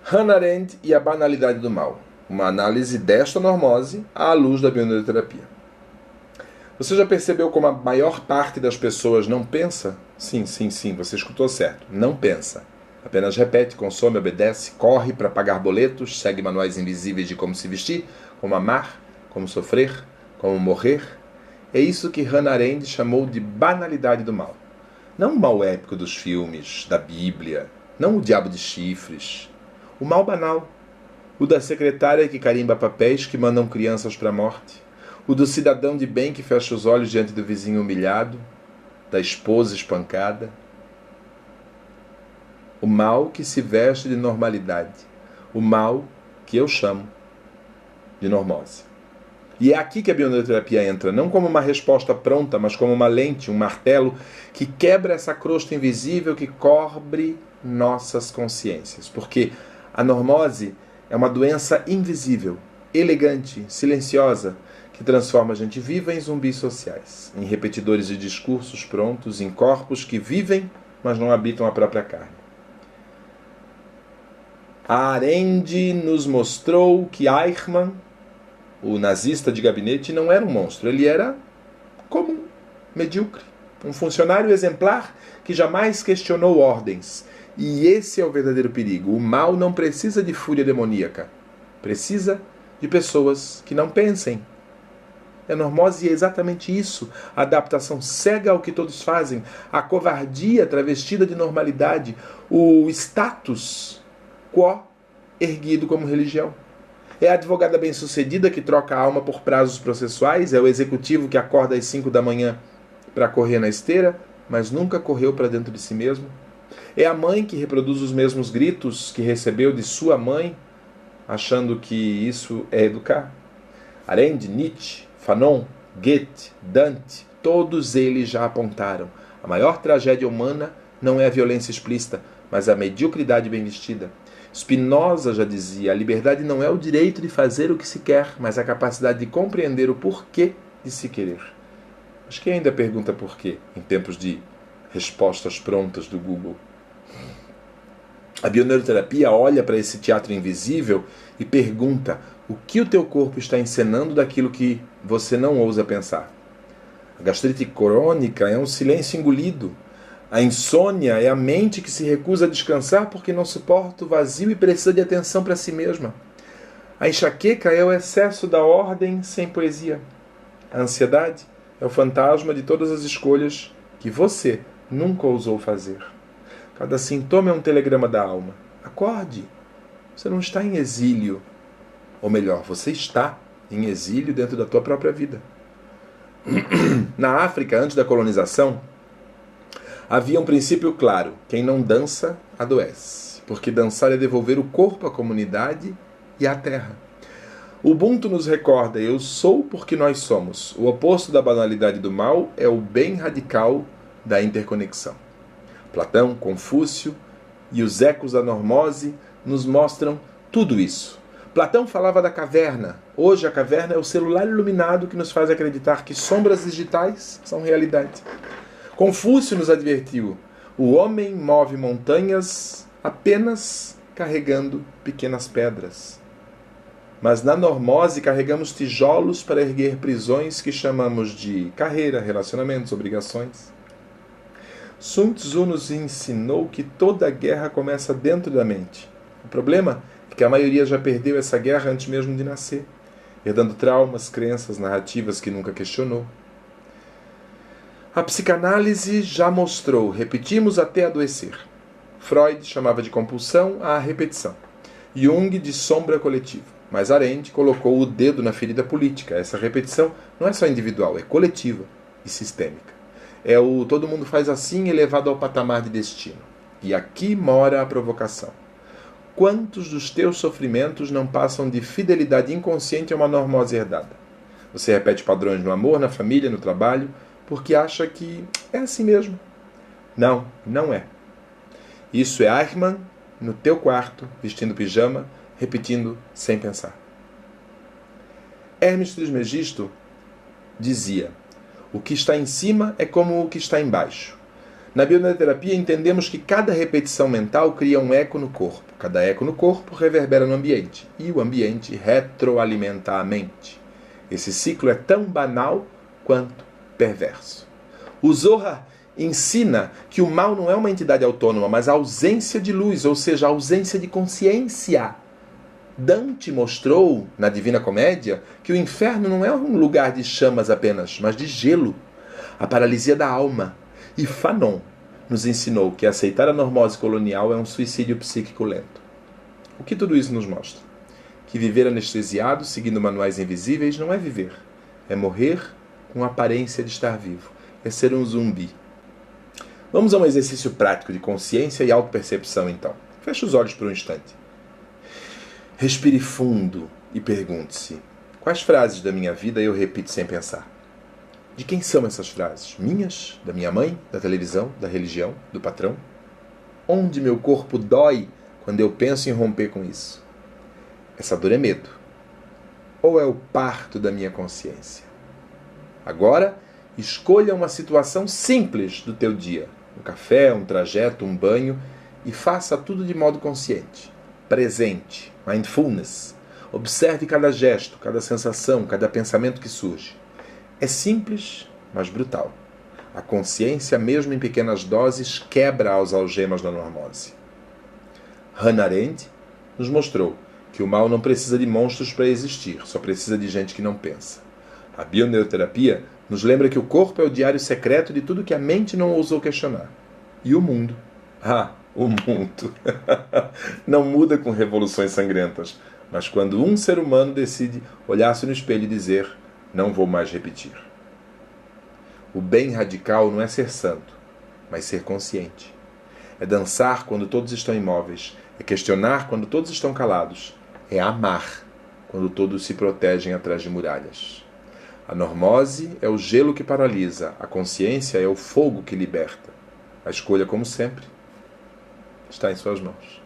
Hannah Arendt e a banalidade do mal. Uma análise desta normose à luz da bioneuroterapia. Você já percebeu como a maior parte das pessoas não pensa? Sim, você escutou certo. Não pensa. Apenas repete, consome, obedece, corre para pagar boletos, segue manuais invisíveis de como se vestir, como amar, como sofrer, como morrer. É isso que Hannah Arendt chamou de banalidade do mal. Não o mal épico dos filmes, da Bíblia, não o diabo de chifres. O mal banal. O da secretária que carimba papéis que mandam crianças para a morte. O do cidadão de bem que fecha os olhos diante do vizinho humilhado, da esposa espancada. O mal que se veste de normalidade. O mal que eu chamo de normose. E é aqui que a bioneuroterapia entra, não como uma resposta pronta, mas como uma lente, um martelo, que quebra essa crosta invisível que cobre nossas consciências. Porque a normose é uma doença invisível, elegante, silenciosa, que transforma a gente viva em zumbis sociais, em repetidores de discursos prontos, em corpos que vivem, mas não habitam a própria carne. A Arendt nos mostrou que Eichmann, o nazista de gabinete, não era um monstro, ele era comum, medíocre, um funcionário exemplar que jamais questionou ordens. E esse é o verdadeiro perigo. O mal não precisa de fúria demoníaca, precisa de pessoas que não pensem. A normose é exatamente isso, a adaptação cega ao que todos fazem, a covardia travestida de normalidade, o status quo erguido como religião. É a advogada bem-sucedida que troca a alma por prazos processuais, é o executivo que acorda às 5 da manhã para correr na esteira, mas nunca correu para dentro de si mesmo. É a mãe que reproduz os mesmos gritos que recebeu de sua mãe, achando que isso é educar. Arendt, Nietzsche, Fanon, Goethe, Dante, todos eles já apontaram. A maior tragédia humana não é a violência explícita, mas a mediocridade bem vestida. Spinoza já dizia, a liberdade não é o direito de fazer o que se quer, mas a capacidade de compreender o porquê de se querer. Mas quem ainda pergunta porquê, em tempos de respostas prontas do Google? A bioneuroterapia olha para esse teatro invisível e pergunta o que o teu corpo está encenando daquilo que você não ousa pensar. A gastrite crônica é um silêncio engolido. A insônia é a mente que se recusa a descansar porque não suporta o vazio e precisa de atenção para si mesma. A enxaqueca é o excesso da ordem sem poesia. A ansiedade é o fantasma de todas as escolhas que você nunca ousou fazer. Cada sintoma é um telegrama da alma. Acorde. Você não está em exílio. Ou melhor, você está em exílio dentro da tua própria vida. Na África, antes da colonização, havia um princípio claro. Quem não dança, adoece. Porque dançar é devolver o corpo à comunidade e à terra. O Ubuntu nos recorda, eu sou porque nós somos. O oposto da banalidade do mal é o bem radical da interconexão. Platão, Confúcio e os ecos da normose nos mostram tudo isso. Platão falava da caverna. Hoje a caverna é o celular iluminado que nos faz acreditar que sombras digitais são realidade. Confúcio nos advertiu, o homem move montanhas apenas carregando pequenas pedras. Mas na normose carregamos tijolos para erguer prisões que chamamos de carreira, relacionamentos, obrigações. Sun Tzu nos ensinou que toda guerra começa dentro da mente. O problema é que a maioria já perdeu essa guerra antes mesmo de nascer, herdando traumas, crenças, narrativas que nunca questionou. A psicanálise já mostrou, repetimos até adoecer. Freud chamava de compulsão a repetição. Jung de sombra coletiva. Mas Arendt colocou o dedo na ferida política. Essa repetição não é só individual, é coletiva e sistêmica. É o todo mundo faz assim elevado ao patamar de destino. E aqui mora a provocação. Quantos dos teus sofrimentos não passam de fidelidade inconsciente a uma normose herdada? Você repete padrões no amor, na família, no trabalho, porque acha que é assim mesmo. Não, não é. Isso é Eichmann no teu quarto, vestindo pijama, repetindo sem pensar. Hermes Trismegisto dizia, o que está em cima é como o que está embaixo. Na bioneuroterapia entendemos que cada repetição mental cria um eco no corpo. Cada eco no corpo reverbera no ambiente. E o ambiente retroalimenta a mente. Esse ciclo é tão banal quanto perverso. O Zohar ensina que o mal não é uma entidade autônoma, mas a ausência de luz, ou seja, a ausência de consciência. Dante mostrou, na Divina Comédia, que o inferno não é um lugar de chamas apenas, mas de gelo, a paralisia da alma. E Fanon nos ensinou que aceitar a normose colonial é um suicídio psíquico lento. O que tudo isso nos mostra? Que viver anestesiado, seguindo manuais invisíveis, não é viver. É morrer com a aparência de estar vivo. É ser um zumbi. Vamos a um exercício prático de consciência e autopercepção, então. Feche os olhos por um instante. Respire fundo e pergunte-se: quais frases da minha vida eu repito sem pensar? De quem são essas frases? Minhas? Da minha mãe? Da televisão? Da religião? Do patrão? Onde meu corpo dói quando eu penso em romper com isso? Essa dor é medo. Ou é o parto da minha consciência? Agora, escolha uma situação simples do teu dia. Um café, um trajeto, um banho, e faça tudo de modo consciente. Presente. Mindfulness. Observe cada gesto, cada sensação, cada pensamento que surge. É simples, mas brutal. A consciência, mesmo em pequenas doses, quebra as algemas da normose. Hannah Arendt nos mostrou que o mal não precisa de monstros para existir, só precisa de gente que não pensa. A bioneuroterapia nos lembra que o corpo é o diário secreto de tudo que a mente não ousou questionar. E o mundo? O mundo! Não muda com revoluções sangrentas, mas quando um ser humano decide olhar-se no espelho e dizer: não vou mais repetir. O bem radical não é ser santo, mas ser consciente. É dançar quando todos estão imóveis, é questionar quando todos estão calados, é amar quando todos se protegem atrás de muralhas. A normose é o gelo que paralisa, a consciência é o fogo que liberta. A escolha, como sempre, está em suas mãos.